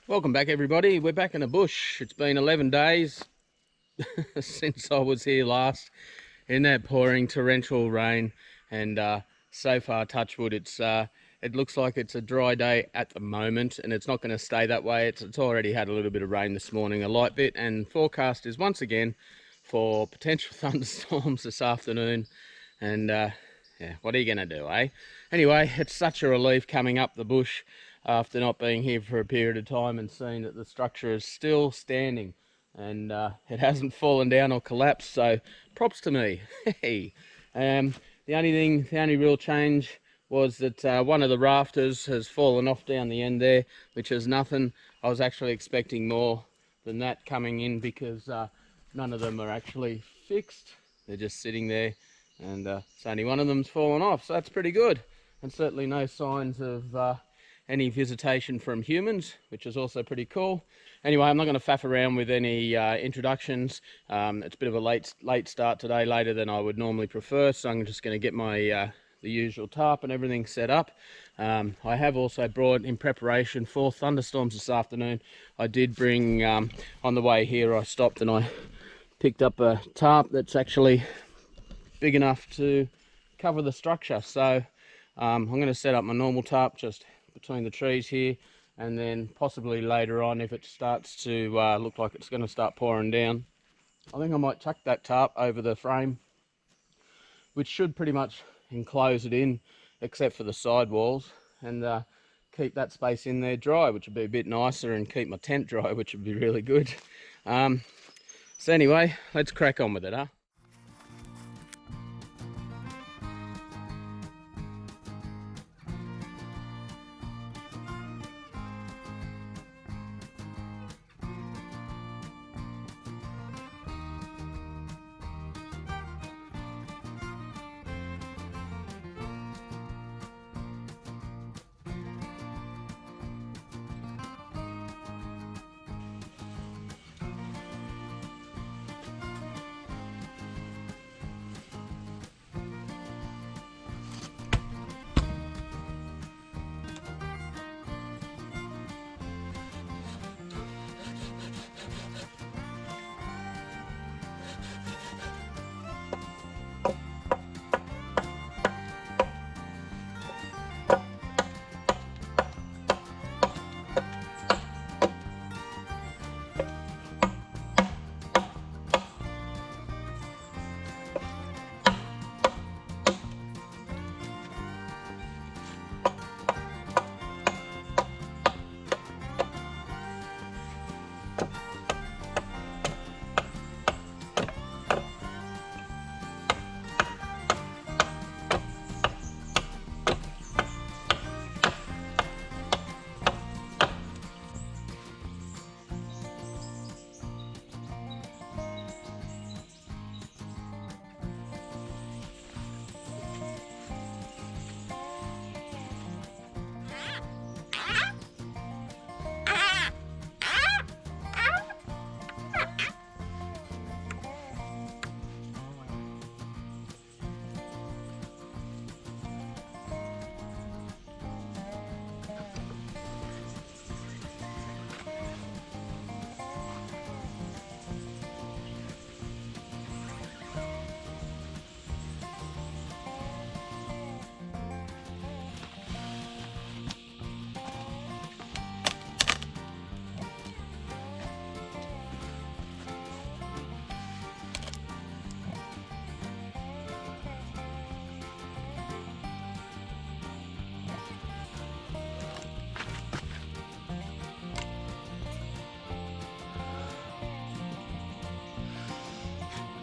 Welcome back, everybody. We're back in the bush. It's been 11 days since I was here last in that pouring torrential rain, and so far, touch wood, it looks like it's a dry day at the moment, and it's not going to stay that way. It's already had a little bit of rain this morning, a light bit, and forecast is once again for potential thunderstorms this afternoon. And yeah, what are you going to do, eh? Anyway, it's such a relief coming up the bush after not being here for a period of time and seeing that the structure is still standing and it hasn't fallen down or collapsed. So props to me. Hey, the only real change was that one of the rafters has fallen off down the end there, which is nothing. I was actually expecting more than that coming in because none of them are actually fixed. They're just sitting there, and so only one of them's fallen off, so that's pretty good. And certainly no signs of any visitation from humans, which is also pretty cool. Anyway, I'm not going to faff around with any introductions. It's a bit of a late start today, later than I would normally prefer, so I'm just going to get my the usual tarp and everything set up. I have also brought, in preparation for thunderstorms this afternoon, I did bring, on the way here I stopped and I picked up a tarp that's actually big enough to cover the structure. So I'm going to set up my normal tarp just between the trees here, and then possibly later on, if it starts to look like it's going to start pouring down, I think I might chuck that tarp over the frame, which should pretty much enclose it in except for the side walls, and keep that space in there dry, which would be a bit nicer, and keep my tent dry, which would be really good. So anyway, let's crack on with it, huh?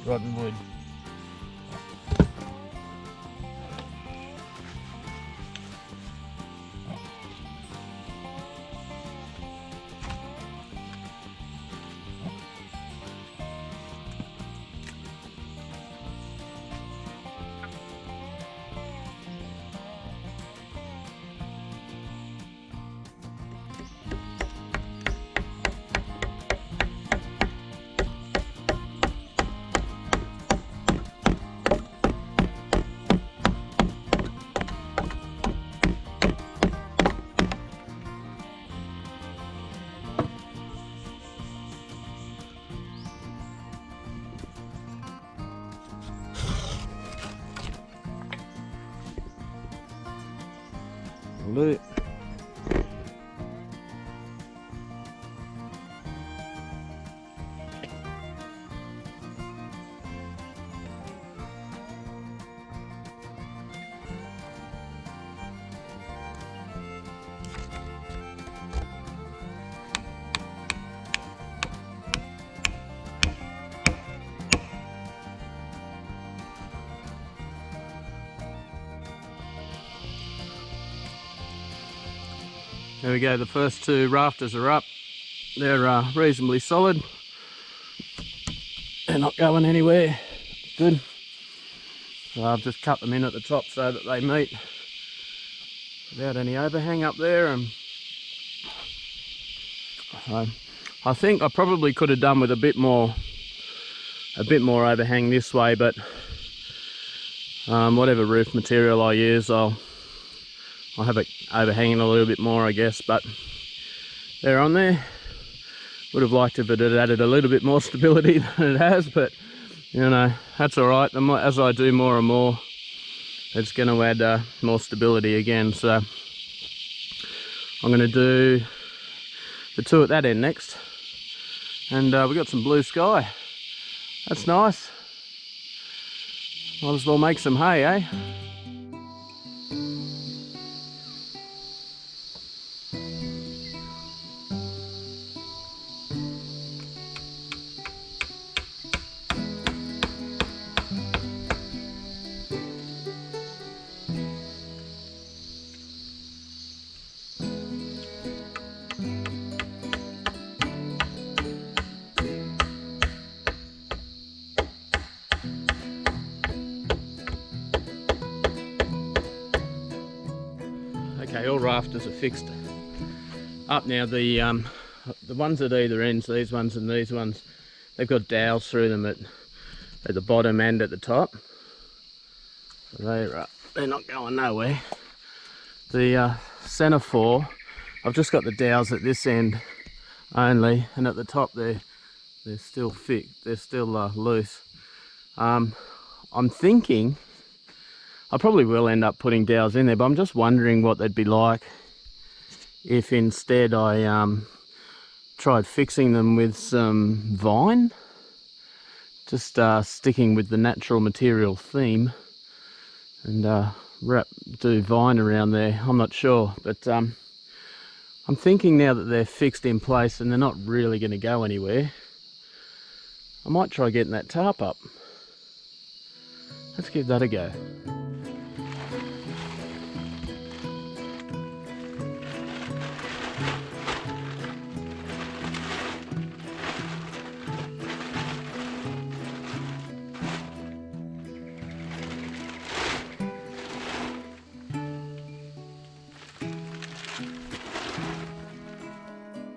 Rotten wood. do. There we go, the first two rafters are up. They're reasonably solid. They're not going anywhere. Good. So I've just cut them in at the top so that they meet without any overhang up there. And I think I probably could have done with a bit more overhang this way, but whatever roof material I use, I'll have it overhanging a little bit more, I guess. But they're on there. Would have liked if it had added a little bit more stability than it has, but you know, that's all right. As I do more and more, it's going to add more stability again. So I'm going to do the two at that end next, and we've got some blue sky. That's nice. Might as well make some hay, eh? Okay, all rafters are fixed up now. The ones at either ends, these ones and these ones, they've got dowels through them at the bottom and at the top. So they're not going nowhere. The centre four, I've just got the dowels at this end only, and at the top they're still fixed. They're still loose. I'm thinking I probably will end up putting dowels in there, but I'm just wondering what they'd be like if instead I tried fixing them with some vine, just sticking with the natural material theme, and do vine around there. I'm not sure, but I'm thinking now that they're fixed in place and they're not really going to go anywhere, I might try getting that tarp up. Let's give that a go.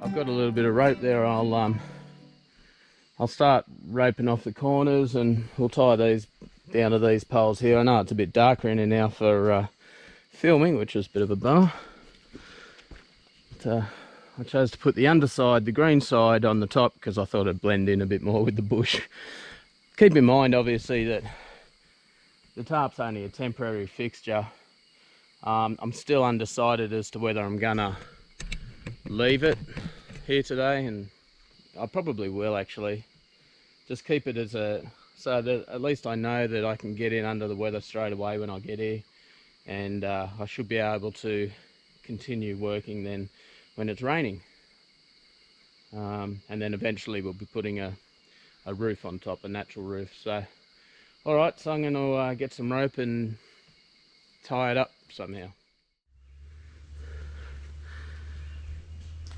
I've got a little bit of rope there. I'll start roping off the corners, and we'll tie these down to these poles here. I know it's a bit darker in here now for filming, which is a bit of a bummer. But, I chose to put the underside, the green side, on the top because I thought it'd blend in a bit more with the bush. Keep in mind, obviously, that the tarp's only a temporary fixture. I'm still undecided as to whether I'm gonna leave it here today, and I probably will actually. Just keep it as so that at least I know that I can get in under the weather straight away when I get here, and I should be able to continue working then when it's raining. And then eventually we'll be putting a roof on top, a natural roof. So, alright, so I'm going to get some rope and tie it up somehow.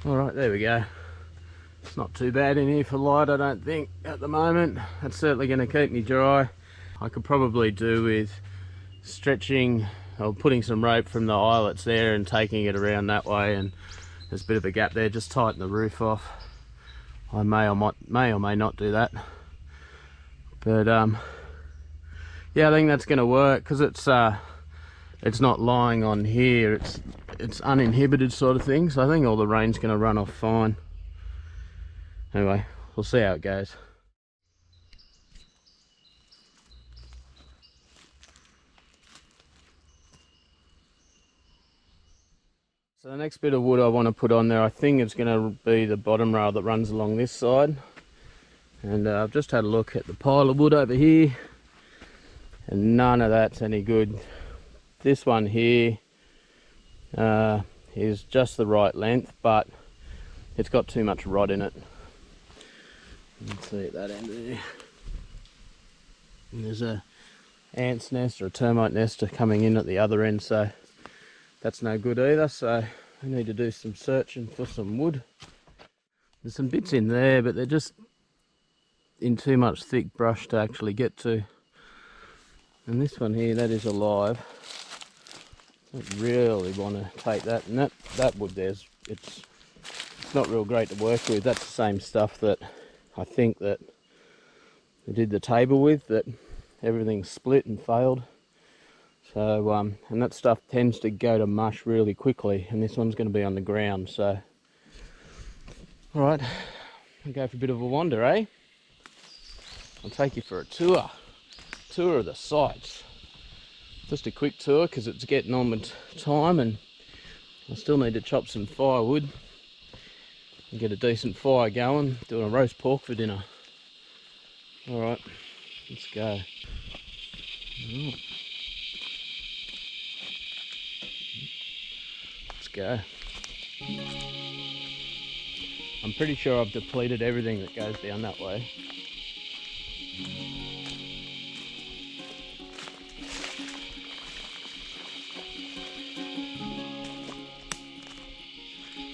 Alright, there we go. It's not too bad in here for light, I don't think, at the moment. It's certainly going to keep me dry. I could probably do with stretching or putting some rope from the eyelets there and taking it around that way, and there's a bit of a gap there, just tighten the roof off. I may or may not do that, but yeah, I think that's going to work because it's not lying on here, it's uninhibited sort of thing, so I think all the rain's going to run off fine. Anyway, we'll see how it goes. So the next bit of wood I want to put on there, I think it's going to be the bottom rail that runs along this side. And I've just had a look at the pile of wood over here, and none of that's any good. This one here is just the right length, but it's got too much rot in it. You can see at that end there. And there's a ant's nest or a termite nest coming in at the other end, so that's no good either. So I need to do some searching for some wood. There's some bits in there, but they're just in too much thick brush to actually get to. And this one here, that is alive. I don't really want to take that. And that wood there's, it's not real great to work with. That's the same stuff that I think that we did the table with, that everything split and failed. So and that stuff tends to go to mush really quickly, and this one's going to be on the ground. So all right, we'll go for a bit of a wander, eh? I'll take you for a tour of the sites. Just a quick tour because it's getting on with time, and I still need to chop some firewood and get a decent fire going, doing a roast pork for dinner. All right, let's go. Let's go. I'm pretty sure I've depleted everything that goes down that way.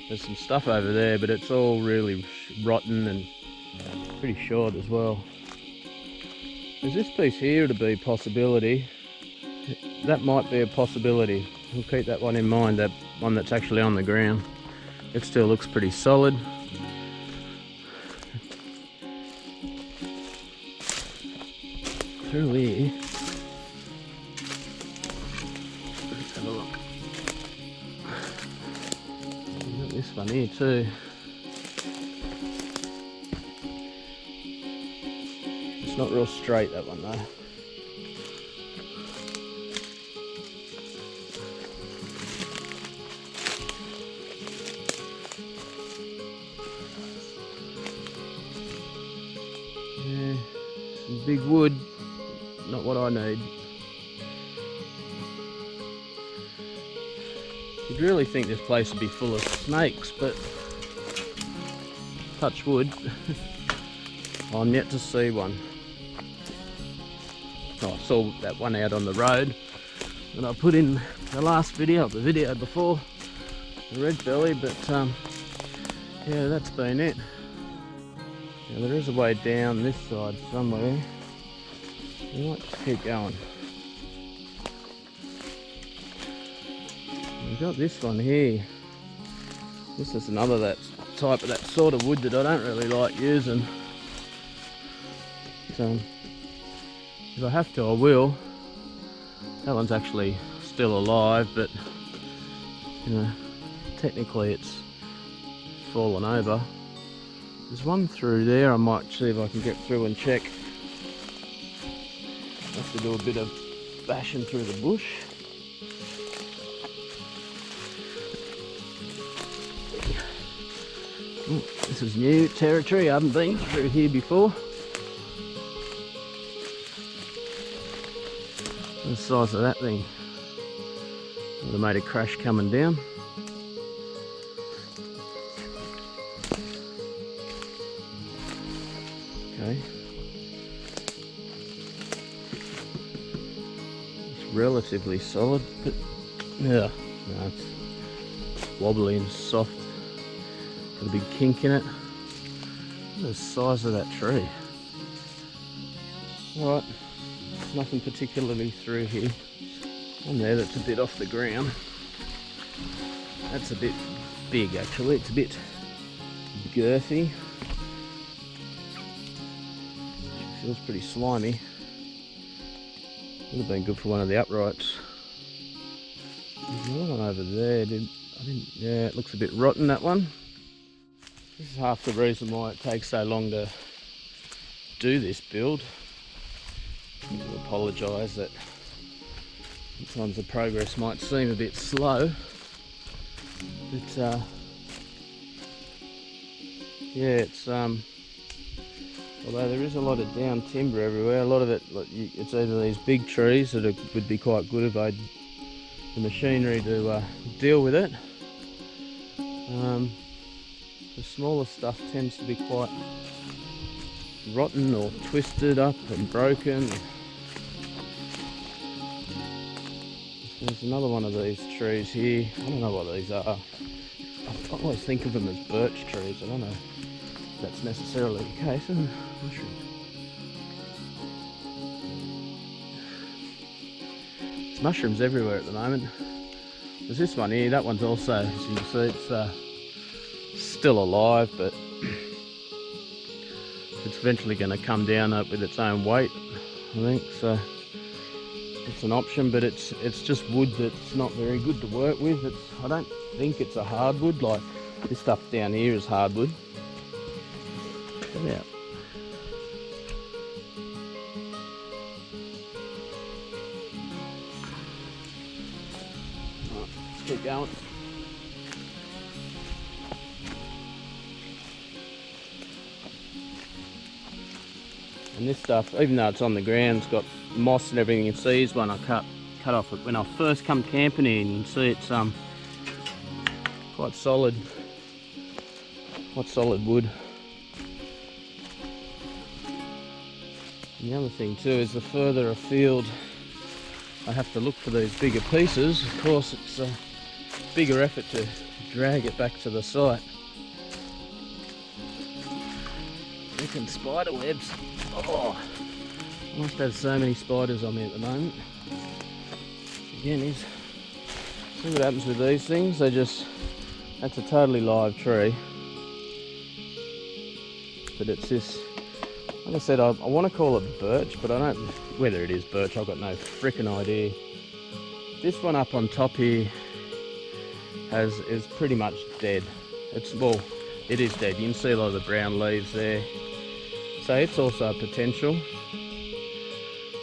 There's some stuff over there, but it's all really rotten and pretty short as well. There's this piece here to be a possibility. That might be a possibility. We'll keep that one in mind, that one that's actually on the ground. It still looks pretty solid. Through here. Let's have a look. We've got this one here too. It's not real straight, that one though. Yeah, some big wood, not what I need. You'd really think this place would be full of snakes, but touch wood, I'm yet to see one. Oh, I saw that one out on the road that I put in the last video, the video before, the red belly, but yeah, that's been it. Now, there is a way down this side somewhere. We might just keep going. We've got this one here. This is another that type of that sort of wood that I don't really like using. So if I have to, I will. That one's actually still alive, but you know, technically it's fallen over. There's one through there. I might see if I can get through and check. Have to do a bit of bashing through the bush. Ooh, this is new territory. I haven't been through here before. The size of that thing. Would have made a crash coming down. Okay. It's relatively solid, but yeah, no, it's wobbly and soft. Got a big kink in it. Look at the size of that tree. Alright, nothing particularly through here. One there that's a bit off the ground. That's a bit big actually, it's a bit girthy. Feels pretty slimy. Would have been good for one of the uprights. There's another one over there. Yeah, it looks a bit rotten, that one. This is half the reason why it takes so long to do this build. I do apologise that sometimes the progress might seem a bit slow. But yeah, it's although there is a lot of down timber everywhere, a lot of it, it's either these big trees that would be quite good if I had the machinery to deal with it. The smaller stuff tends to be quite rotten or twisted up and broken. There's another one of these trees here. I don't know what these are. I always think of them as birch trees. I don't know if that's necessarily the case. Mushrooms. There's mushrooms everywhere at the moment. There's this one here. That one's also, as you can see, it's still alive, but it's eventually going to come down up with its own weight, I think. So it's an option, but it's just wood that's not very good to work with. I don't think it's a hardwood. Like this stuff down here is hardwood. Check it out. Right, let's keep going. And this stuff, even though it's on the ground, it's got moss and everything. You can see is one I cut off it when I first come camping here, and you can see it's quite solid wood. And the other thing too is the further afield I have to look for these bigger pieces, of course it's a bigger effort to drag it back to the site. Freaking spider webs. Oh, I must have so many spiders on me at the moment. Again, is see what happens with these things. That's a totally live tree, but it's this. Like I said, I want to call it birch, but I don't. Whether it is birch, I've got no freaking idea. This one up on top here is pretty much dead. It is dead. You can see a lot of the brown leaves there. So it's also a potential.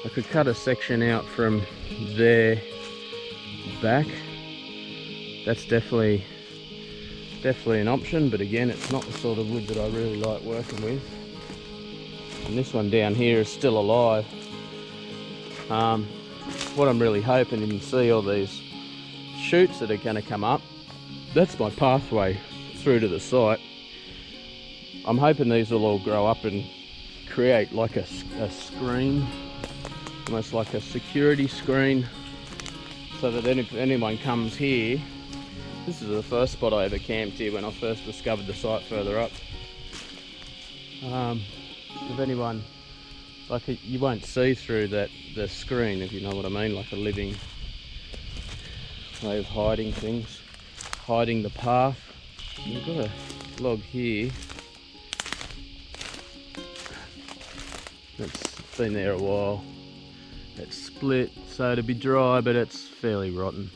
I could cut a section out from there back. That's definitely an option, but again, it's not the sort of wood that I really like working with. And this one down here is still alive. What I'm really hoping, you can see all these shoots that are going to come up. That's my pathway through to the site. I'm hoping these will all grow up and create like a screen, almost like a security screen, so that then if anyone comes here, this is the first spot I ever camped here when I first discovered the site further up. If anyone, you won't see through the screen, if you know what I mean, like a living way of hiding things, hiding the path. We've got a log here that's been there a while. It's split, so to be dry, but it's fairly rotten.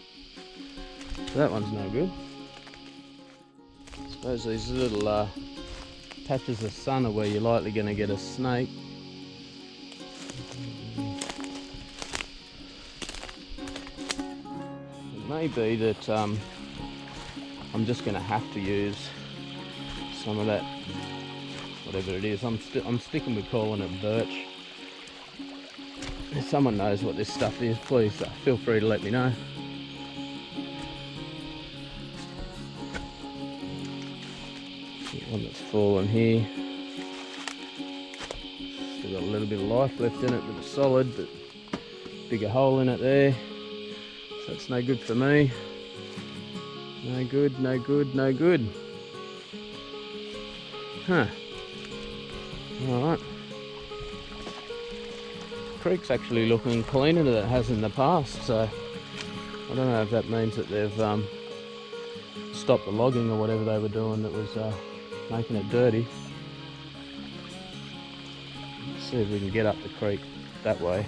So that one's no good. I suppose these little patches of sun are where you're likely going to get a snake. It may be that I'm just going to have to use some of that, whatever it is. I'm sticking with calling it birch. If someone knows what this stuff is, please feel free to let me know. One that's fallen here. Still got a little bit of life left in it, but it's solid, but bigger hole in it there. So it's no good for me. No good, no good, no good. Huh. Alright. Creek's actually looking cleaner than it has in the past, so I don't know if that means that they've stopped the logging or whatever they were doing that was making it dirty. Let's see if we can get up the creek that way.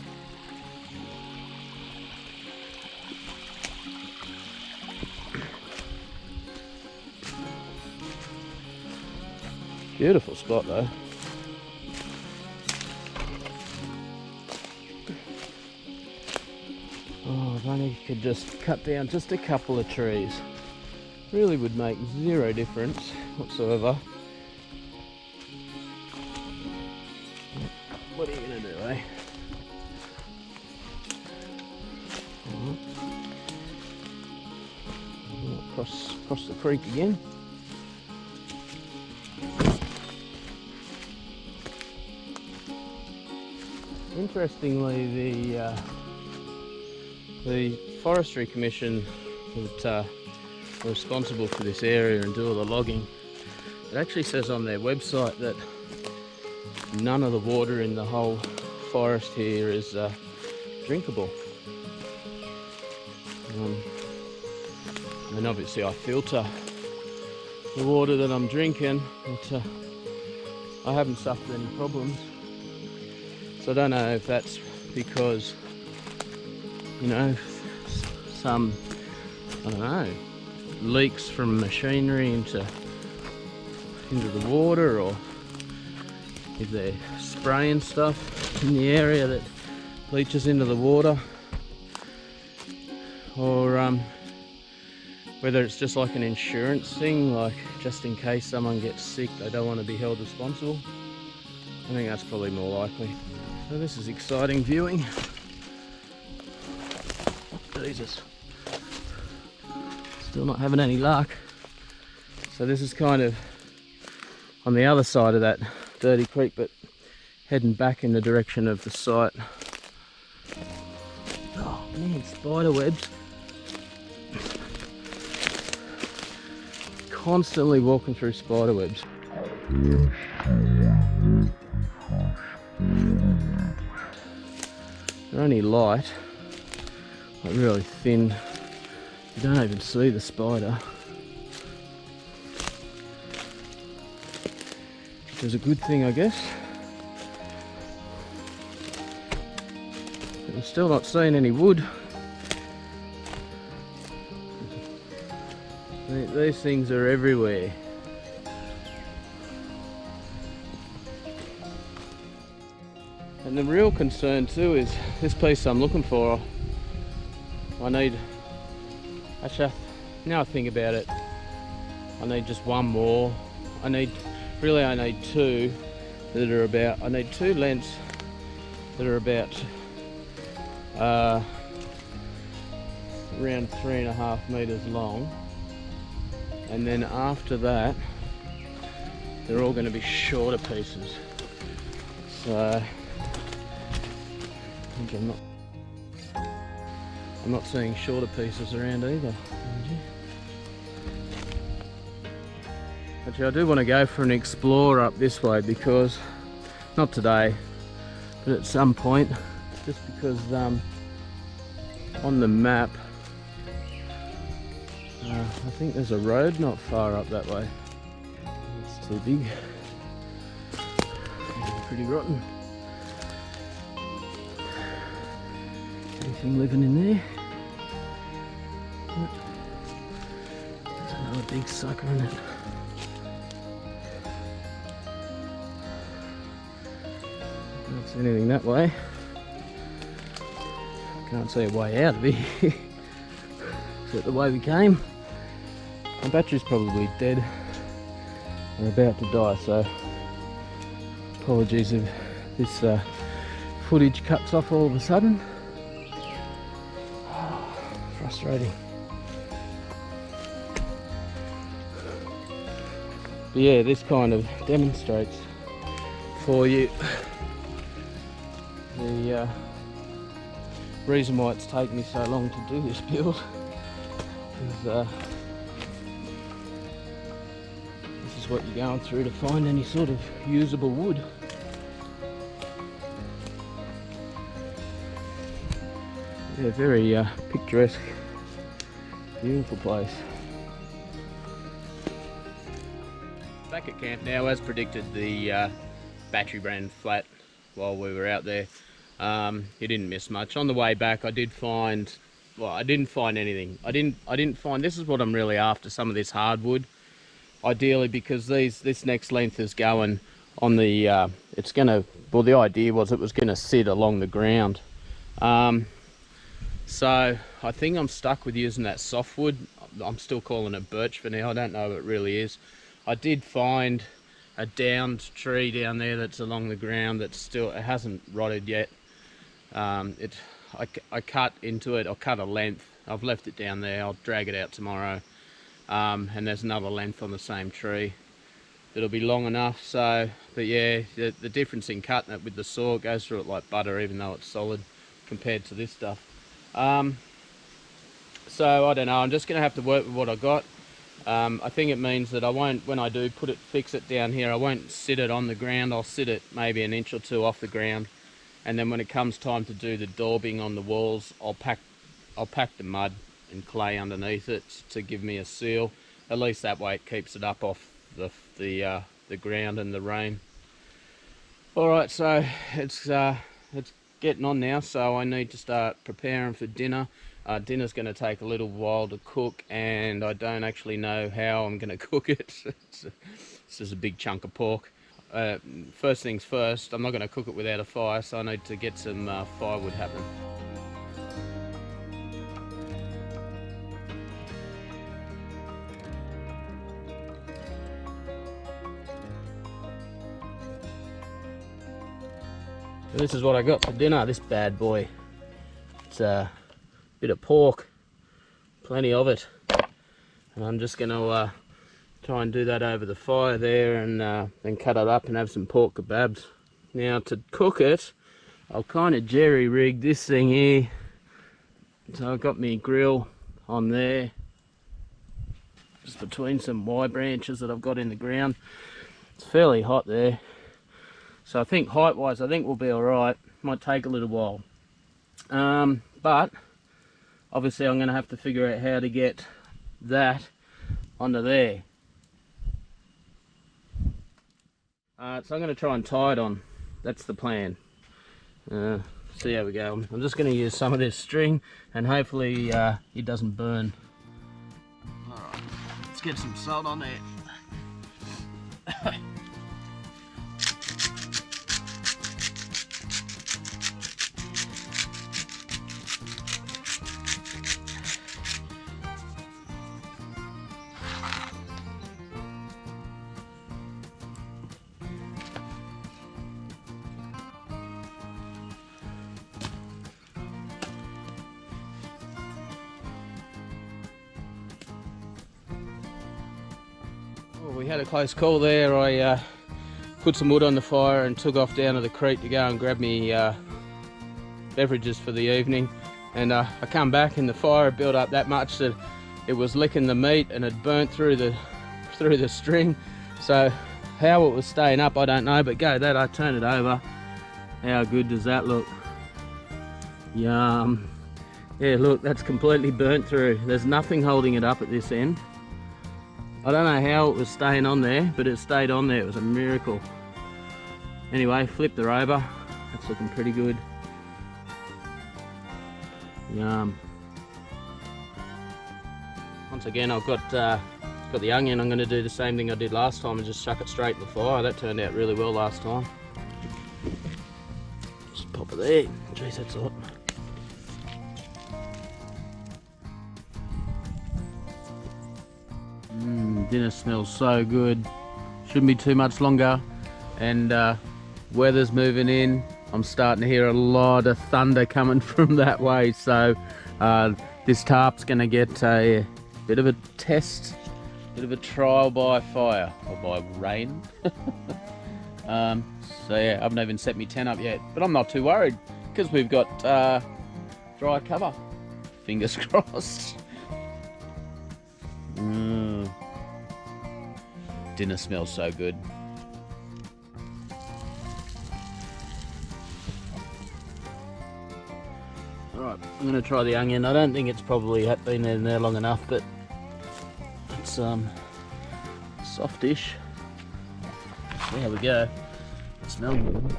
Beautiful spot though. Oh, if only you could just cut down just a couple of trees. really would make zero difference whatsoever. What are you going to do, eh? Across the creek again. Interestingly, the Forestry Commission that are responsible for this area and do all the logging, it actually says on their website that none of the water in the whole forest here is drinkable. And obviously I filter the water that I'm drinking, but I haven't suffered any problems. So I don't know if that's because, you know, some, I don't know, leaks from machinery into the water, or if they're spraying stuff in the area that leaches into the water, or whether it's just like an insurance thing, like just in case someone gets sick, they don't want to be held responsible. I think that's probably more likely. So this is exciting viewing. Jesus. Still not having any luck. So this is kind of on the other side of that dirty creek, but heading back in the direction of the site. Oh man, spider webs. Constantly walking through spider webs. They're only light, like really thin. You don't even see the spider, which is a good thing, I guess. But I'm still not seeing any wood. These things are everywhere. And the real concern too is this piece I'm looking for. I need, actually now I think about it, I need just one more. I need two that are about, I need two lengths that are about around 3.5 meters long. And then after that, they're all going to be shorter pieces. So I think I'm not seeing shorter pieces around either. Actually, I do want to go for an explore up this way, because not today, but at some point, just because on the map I think there's a road not far up that way. It's too big. Pretty rotten. Anything living in there? There's another big sucker in it. Can't see anything that way. Can't see a way out of here. Except the way we came. My battery's probably dead or about to die, so apologies if this footage cuts off all of a sudden. Frustrating. But yeah, this kind of demonstrates for you the reason why it's taken me so long to do this build. Is this is what you're going through to find any sort of usable wood. Yeah, very picturesque, beautiful place. Back at camp now, as predicted, the battery ran flat while we were out there. You didn't miss much. On the way back, I did find, well, I didn't find anything. I didn't find, this is what I'm really after, some of this hardwood. Ideally, because this next length is going on the, it's gonna, well, the idea was it was gonna sit along the ground. So I think I'm stuck with using that softwood. I'm still calling it birch for now. I don't know if it really is. I did find a downed tree down there that's along the ground that still, it hasn't rotted yet. I cut into it. I'll cut a length. I've left it down there. I'll drag it out tomorrow. And there's another length on the same tree that'll be long enough. So, but yeah, the difference in cutting it with the saw, it goes through it like butter, even though it's solid compared to this stuff. So I don't know, I'm just gonna have to work with what I got. I think it means that I won't, when I do fix it down here, I won't sit it on the ground. I'll sit it maybe an inch or two off the ground, and then when it comes time to do the daubing on the walls, I'll pack the mud and clay underneath it to give me a seal. At least that way it keeps it up off the ground and the rain. All right, so it's getting on now, so I need to start preparing for dinner. Dinner's going to take a little while to cook, and I don't actually know how I'm going to cook it. It's just a big chunk of pork. First things first, I'm not going to cook it without a fire, so I need to get some firewood happening. This is what I got for dinner, this bad boy. It's a bit of pork, plenty of it. And I'm just going to try and do that over the fire there, and then cut it up and have some pork kebabs. Now to cook it, I'll kind of jerry-rig this thing here. So I've got my grill on there, just between some Y branches that I've got in the ground. It's fairly hot there. So I think height-wise, I think we'll be all right. Might take a little while. But obviously I'm going to have to figure out how to get that onto there. So I'm going to try and tie it on. That's the plan. See how we go. I'm just going to use some of this string, and hopefully it doesn't burn. All right, let's get some salt on there. We had a close call there. I put some wood on the fire and took off down to the creek to go and grab me beverages for the evening, and I come back and the fire had built up that much that it was licking the meat and it burnt through the string. So how it was staying up I don't know, but go that, I turn it over. How good does that look? Yum. Yeah, look, that's completely burnt through. There's nothing holding it up at this end. I don't know how it was staying on there, but it stayed on there. It was a miracle. Anyway, flipped her over. That's looking pretty good. Yum. Once again, I've got the onion. I'm going to do the same thing I did last time and just chuck it straight in the fire. That turned out really well last time. Just pop it there. Jeez, that's hot. Dinner smells so good. Shouldn't be too much longer, and weather's moving in. I'm starting to hear a lot of thunder coming from that way, so this tarp's going to get a bit of a test, bit of a trial by fire, or by rain. So yeah, I haven't even set my tent up yet, but I'm not too worried because we've got dry cover. Fingers crossed. Dinner smells so good. Alright, I'm going to try the onion. I don't think it's probably been in there long enough, but it's softish. See how we go. It smells good.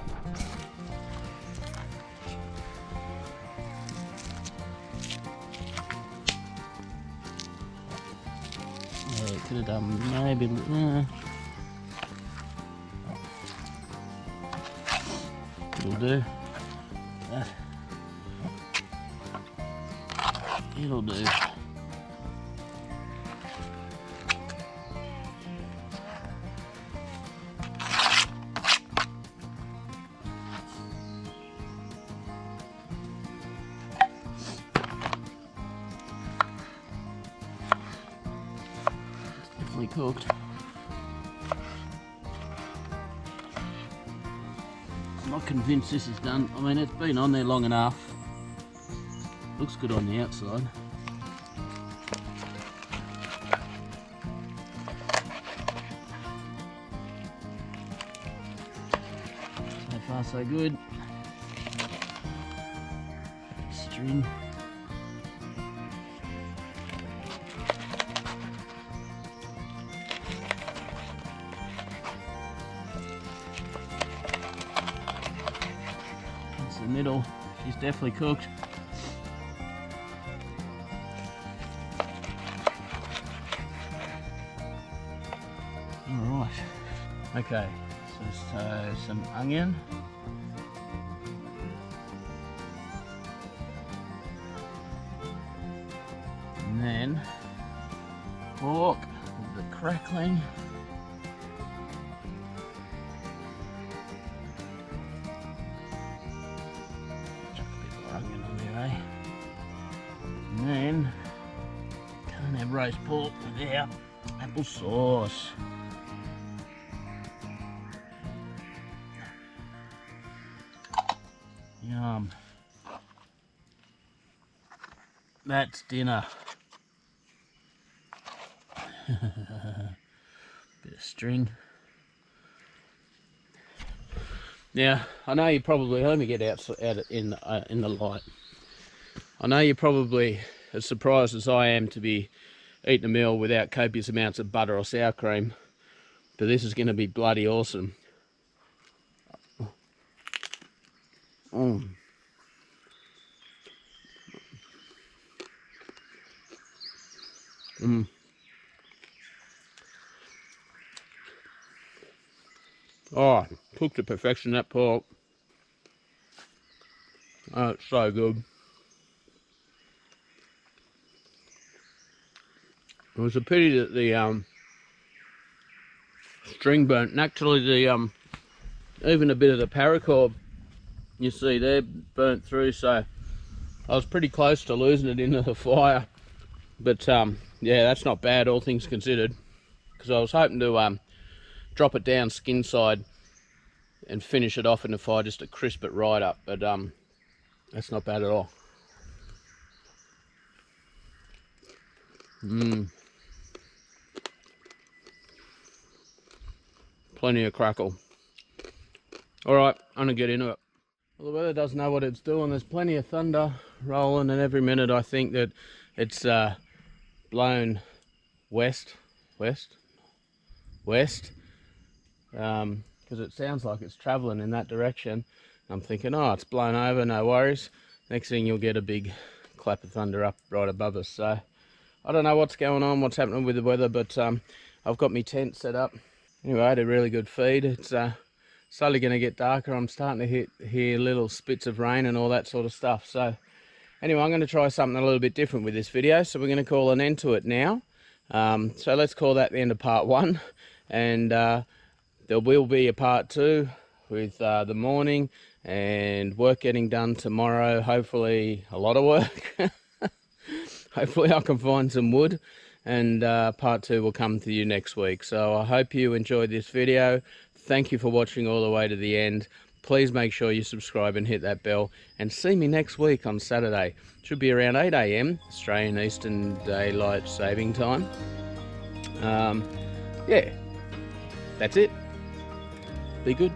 Could have done maybe. It'll do. That. It'll do. definitely cooked. I'm not convinced this is done. I mean, it's been on there long enough. Looks good on the outside. So far so good. String. That's the middle. She's definitely cooked. Alright. Okay, so some onion. And then pork with the crackling. Chuck a bit more onion on there, eh? And then can't have roast pork without apple sauce. Yum. That's dinner. Bit of string. Now, I know you probably, let me get out in the light. I know you're probably as surprised as I am to be eating a meal without copious amounts of butter or sour cream, but this is going to be bloody awesome. Oh, cooked to perfection, that pork. Oh, it's so good. It was a pity that the string burnt. And actually, the even a bit of the paracord you see there burnt through. So I was pretty close to losing it into the fire. But yeah, that's not bad, all things considered. Because I was hoping to drop it down skin side and finish it off in the fire just to crisp it right up. But that's not bad at all. Plenty of crackle. Alright, I'm gonna get into it. Well, the weather doesn't know what it's doing. There's plenty of thunder rolling, and every minute I think that it's blown west, because it sounds like it's traveling in that direction. I'm thinking, oh, it's blown over, no worries. Next thing you'll get a big clap of thunder up right above us. So I don't know what's going on, what's happening with the weather, but I've got my tent set up. Anyway, I had a really good feed. It's slowly going to get darker. I'm starting to hear little spits of rain and all that sort of stuff. So anyway, I'm going to try something a little bit different with this video. So we're going to call an end to it now. So let's call that the end of part 1. And there will be a part 2 with the morning and work getting done tomorrow. Hopefully a lot of work. Hopefully I can find some wood, and part 2 will come to you next week. So I hope you enjoyed this video. Thank you for watching all the way to the end. Please make sure you subscribe and hit that bell, and see me next week on Saturday. It should be around 8 AM Australian Eastern Daylight Saving Time. Yeah, that's it. Be good.